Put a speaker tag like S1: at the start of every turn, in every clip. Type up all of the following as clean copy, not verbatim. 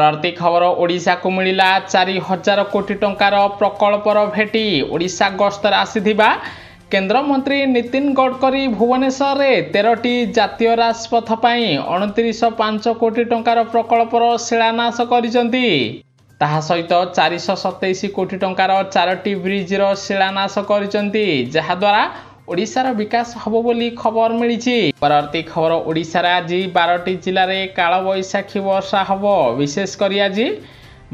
S1: परवर्ती खबर ओडिशा को मिला 4000 कोटी टंकार प्रकल्पर भेटी ओडिशा गस्तर आसीथिबा केंद्रमंत्री नितिन गडकरी भुवनेश्वर में 13टी जातीय राजपथ पर 2905 कोटी टंकार प्रकल्पर शिलान्यास करिसेंती। ताहा सहित 427 कोटी टंकार 4टी ब्रिजर शिलान्यास करिसेंती जहाद्वारा ओडिशार विकास हब बोली खबर मिली। परवर्ती खबर ओडिशार आज 12टी जिले में कालबैशाखी वर्षा हब। विशेषकर आज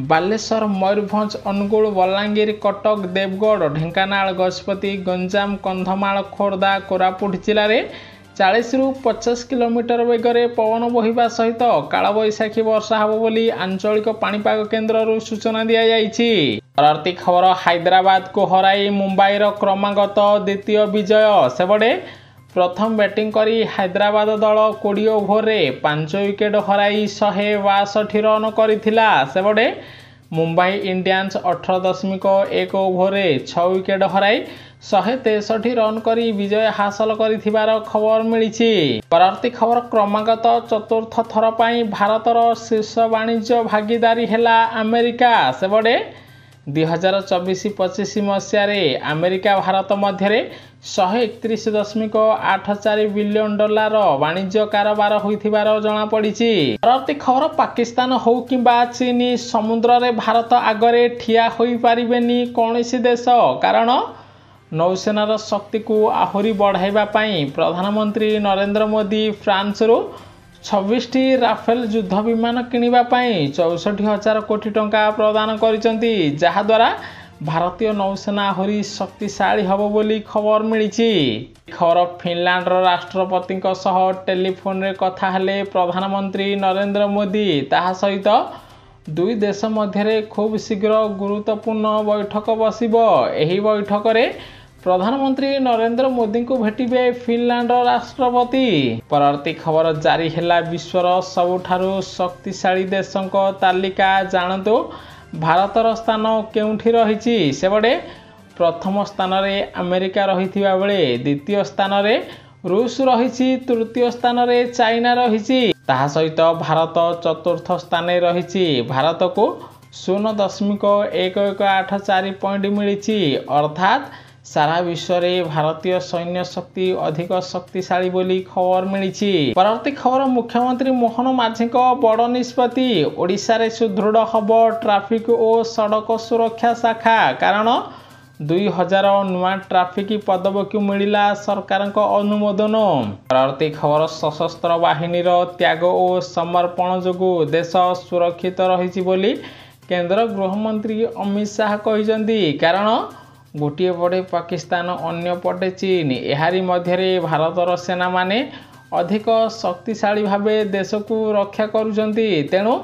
S1: बालेश्वर, मयूरभंज, अनुगुल, बलांगीर, कटक, देवगढ़, ढेंकानाल, गजपति, गंजाम, कंधमाल, खोर्धा, कोरापुट जिले में 40 ରୁ 50 किलोमीटर वेगरे पवन बहिबा सहित कालबैशाखी वर्षा हब बोली आंचलिक पाणीपाग केन्द्र सूचना दी जाइछि। परवर्ती खबर हैदराबाद को हराई मुंबईर क्रमागत द्वितीय विजय। सेबड़े प्रथम बैटिंग करी हैदराबाद दल 20 ओभर 5 विकेट हराई 162 रन करथिला। सेबड़े मुंबई इंडियंस 18.1 ओभर 6 विकेट हराई 163 रन करी विजय हासिल करिथिबार खबर मिली। परवर्ती खबर क्रमागत चतुर्थ थर पर भारतर शीर्ष वाणिज्य भागीदारी हेला अमेरिका। सेबड़े 2024-25 मसीह अमेरिका भारत मध्य 131.84 बिलियन डॉलर वाणिज्य कारोबार होइथिबार जणा पड़िछि। परवर्ती खबर पाकिस्तान हो किंबा चीन समुद्र रे भारत आगरे ठिया होई पारिबेनी कोनोसी देश, कारण नौसेनार शक्ति को आहुरी बढ़ाइबा पई प्रधानमंत्री नरेंद्र मोदी फ्रांस रो 26टी राफेल युद्ध विमान किनिबा पई 64,000 कोटी टंका प्रदान करिसेंती जहाद्वारा भारतीय नौसेना आहुरी शक्तिशाली हब बोली खबर मिली। खबर फिनलैंड राष्ट्रपति सह टेलीफोन रे कथा हेले प्रधानमंत्री नरेंद्र मोदी। ताहा सहित दुई देश मध्य खूब शीघ्र गुरुत्वपूर्ण बैठक बसिबो। एही बैठक रे प्रधानमंत्री नरेंद्र मोदी को भेटिबे फिनलैंड राष्ट्रपति। परवर्ती खबर जारी हेला विश्वर सबुठारु शक्तिशाली देशों तालिका जानतु भारतर स्थान केउठी रहिछि। सेबड़े प्रथम स्थान रे अमेरिका रहिथिबा बेले द्वितीय स्थान रे रूस रहिछि, तृतीय स्थान रे चाइना रहिछि। ताहा सहित भारत चतुर्थ स्थान रहिछि। भारत को 0.1184 पॉइंट मिली, अर्थात सारा विश्व में भारतीय सैन्य शक्ति अधिक शक्तिशाली बोली खबर मिली। परवर्ती खबर मुख्यमंत्री मोहन माझी बड़ निष्पत्ति। ओडिशा रे सुदृढ़ हब ट्राफिक और सड़क सुरक्षा शाखा, कारण 2000 नुआ ट्राफिक पदवी को मिला सरकार अनुमोदन। परवर्ती खबर सशस्त्र बाहिनी त्याग और समर्पण जोगु देश सुरक्षित रही बोली केंद्र गृहमंत्री अमित शाह कहते, कारण गोटे पटे पाकिस्तान अन्य पटे चीन, एहारी मध्य भारतर सेना माने अधिक शक्तिशाली भावे देश को रक्षा करुचंती। तेणु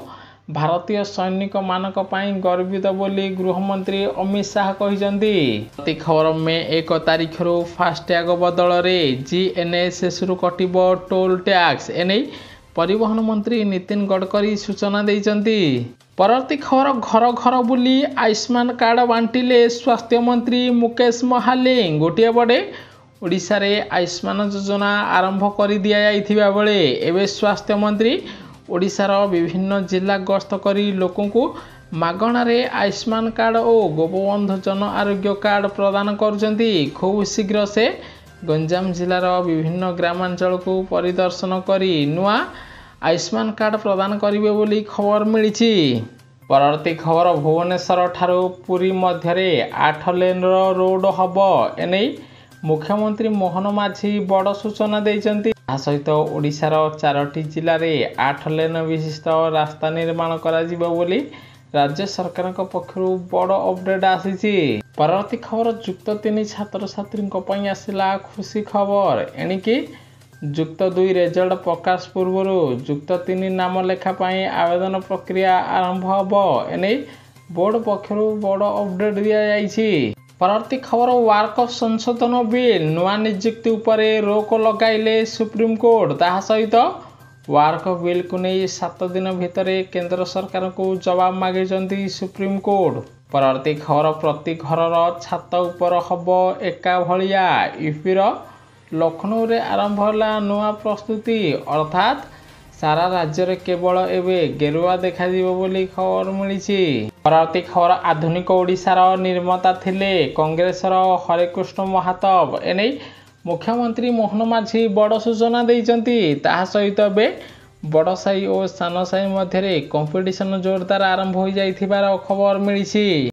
S1: भारतीय सैनिक मानक पई गर्वित बोली गृहमंत्री अमित शाह कहते। खबर में 1 तारिख रु फास्टैग बदल में जीएनएसएस रु कटिब टोल टैक्स। एने परिवहन मंत्री नितिन गडकरी सूचना देइचंती। परवर्ती खबर घर घर बुली आयुष्मान कार्ड बांटिले स्वास्थ्य मंत्री मुकेश महालिंग। गोटे बड़े ओडिशा रे आयुष्मान योजना आरंभ कर दिया जाइथिबा बेले एवं स्वास्थ्य मंत्री ओडिशार विभिन्न जिला गस्त करी लोकों को मागणारे आयुष्मान कार्ड और गोपबंधु जन आरोग्य कार्ड प्रदान करुचंती। खूब शीघ्र से गंजाम जिलार विभिन्न ग्रामांचल को परिदर्शन करी नुआ आयुष्मान कार्ड प्रदान करिवे बोली खबर मिली। परवर्ती खबर भुवनेश्वर ठारू पुरी मध्य 8 लेन रोड हब। एने मुख्यमंत्री मोहन माझी बड़ सूचना देइचंती। सहित ओडिशार 4टी जिले में 8 लेन विशिष्ट रास्ता निर्माण करा जिवो बोली राज्य सरकार पक्षरु बड़ अपडेट आसी। परवर्ती खबर युक्त 3 छात्र छात्री आसला खुशी खबर। एणिकी युक्त 2 रिजल्ट प्रकाश पूर्व युक्त 3 नाम लेखा आवेदन प्रक्रिया आरंभ हब। एने बोर्ड पक्षरु बड़ अपडेट दिया जाइछि। परवर्ती खबर वार्क संशोधन बिल नुआ नियुक्ति उपरे रोक लगाइले सुप्रीम कोर्ट। ताहा सहित वार्क बिल को नहीं 7 दिन भितर केंद्र सरकार को जवाब मागिचंती सुप्रीम कोर्ट। परवर्ती खबर प्रति घर छात उपर हब एका भलिया। यूपीर लखनऊ रे आरंभ होला नुआ प्रस्तुति, अर्थात ସାରା ରାଜ୍ୟରେ କେବଳ ଏବେ ଗେରୁଆ ଦେଖାଯିବ ବୋଲି ଖବର ମିଳିଛି। ପରବର୍ତ୍ତୀ ଖବର ଆଧୁନିକ ଓଡ଼ିଶାର ନିର୍ମାତା ଥିଲେ କଂଗ୍ରେସର ହରେକୃଷ୍ଣ ମହାତାବ। ଏନେଇ ମୁଖ୍ୟମନ୍ତ୍ରୀ ମୋହନ ମାଝୀ ବଡ଼ ସୂଚନା ଦେଇଛନ୍ତି। ତାହା ସହିତ ଏବେ ବଡ଼ ସାହି ଓ ସାନ ସାହି ମଧ୍ୟରେ କମ୍ପିଟିସନ ଜୋରଦାର ଆରମ୍ଭ ହୋଇଯାଇଥିବାର ଖବର ମିଳିଛି।